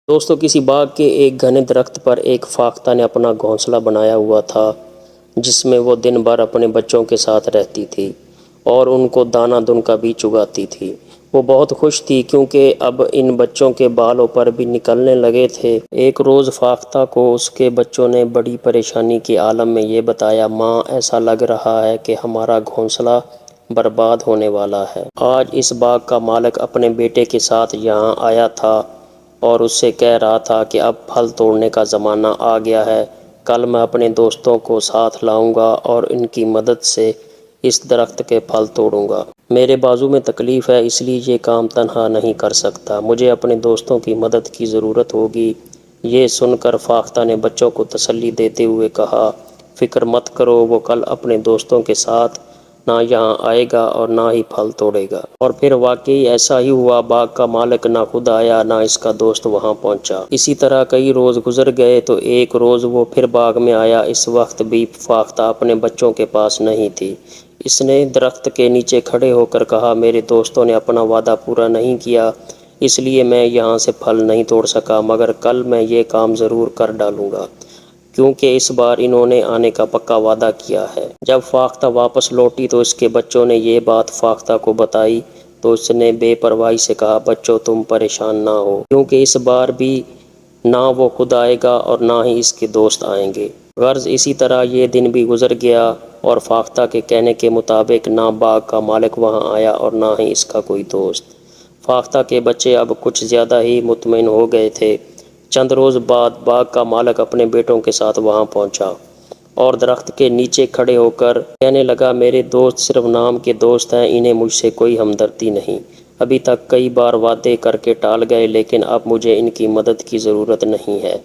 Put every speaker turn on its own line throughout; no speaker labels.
دوستوں کسی باغ کے ایک گھنے درخت پر ایک فاختہ نے اپنا گھونسلہ بنایا ہوا تھا، جس میں وہ دن بھر اپنے بچوں کے ساتھ رہتی تھی اور ان کو دانہ دن کا بھی چگاتی تھی۔ وہ بہت خوش تھی کیونکہ اب ان بچوں کے بالوں پر بھی نکلنے لگے تھے۔ ایک روز فاختہ کو اس کے بچوں نے بڑی پریشانی کے عالم میں یہ بتایا، ماں ایسا لگ رہا ہے کہ ہمارا گھونسلہ برباد ہونے والا ہے۔ آج اس باغ کا مالک اپنے بیٹے کے ساتھ یہاں آیا تھا اور اس سے کہہ رہا تھا کہ اب پھل توڑنے کا زمانہ آ گیا ہے۔ کل میں اپنے دوستوں کو ساتھ لاؤں گا اور ان کی مدد سے اس درخت کے پھل توڑوں گا۔ میرے بازو میں تکلیف ہے، اس لیے یہ کام تنہا نہیں کر سکتا، مجھے اپنے دوستوں کی مدد کی ضرورت ہوگی۔ یہ سن کر فاختہ نے بچوں کو تسلی دیتے ہوئے کہا، فکر مت کرو، وہ کل اپنے دوستوں کے ساتھ نہ یہاں آئے گا اور نہ ہی پھل توڑے گا۔ اور پھر واقعی ایسا ہی ہوا، باغ کا مالک نہ خود آیا نہ اس کا دوست وہاں پہنچا۔ اسی طرح کئی روز گزر گئے تو ایک روز وہ پھر باغ میں آیا۔ اس وقت بھی فاختہ اپنے بچوں کے پاس نہیں تھی۔ اس نے درخت کے نیچے کھڑے ہو کر کہا، میرے دوستوں نے اپنا وعدہ پورا نہیں کیا، اس لیے میں یہاں سے پھل نہیں توڑ سکا، مگر کل میں یہ کام ضرور کر ڈالوں گا، کیونکہ اس بار انہوں نے آنے کا پکا وعدہ کیا ہے۔ جب فاختہ واپس لوٹی تو اس کے بچوں نے یہ بات فاختہ کو بتائی تو اس نے بے پرواہی سے کہا، بچوں تم پریشان نہ ہو، کیونکہ اس بار بھی نہ وہ خود آئے گا اور نہ ہی اس کے دوست آئیں گے۔ غرض اسی طرح یہ دن بھی گزر گیا اور فاختہ کے کہنے کے مطابق نہ باغ کا مالک وہاں آیا اور نہ ہی اس کا کوئی دوست۔ فاختہ کے بچے اب کچھ زیادہ ہی مطمئن ہو گئے تھے۔ چند روز بعد باغ کا مالک اپنے بیٹوں کے ساتھ وہاں پہنچا اور درخت کے نیچے کھڑے ہو کر کہنے لگا، میرے دوست صرف نام کے دوست ہیں، انہیں مجھ سے کوئی ہمدردی نہیں۔ ابھی تک کئی بار وعدے کر کے ٹال گئے، لیکن اب مجھے ان کی مدد کی ضرورت نہیں ہے۔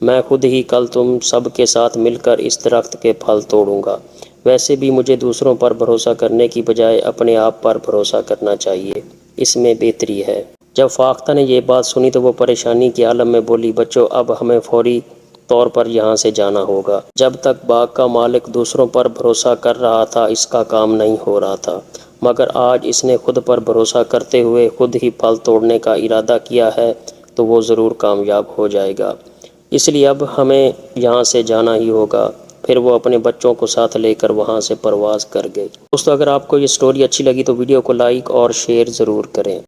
میں خود ہی کل تم سب کے ساتھ مل کر اس درخت کے پھل توڑوں گا۔ ویسے بھی مجھے دوسروں پر بھروسہ کرنے کی بجائے اپنے آپ پر بھروسہ کرنا چاہیے، اس میں بہتری ہے۔ جب فاختہ نے یہ بات سنی تو وہ پریشانی کے عالم میں بولی، بچوں اب ہمیں فوری طور پر یہاں سے جانا ہوگا۔ جب تک باغ کا مالک دوسروں پر بھروسہ کر رہا تھا اس کا کام نہیں ہو رہا تھا، مگر آج اس نے خود پر بھروسہ کرتے ہوئے خود ہی پھل توڑنے کا ارادہ کیا ہے تو وہ ضرور کامیاب ہو جائے گا۔ اس لیے اب ہمیں یہاں سے جانا ہی ہوگا۔ پھر وہ اپنے بچوں کو ساتھ لے کر وہاں سے پرواز کر گئے۔ دوستو اگر آپ کو یہ سٹوری اچھی لگی تو ویڈیو کو لائک اور شیئر ضرور کریں۔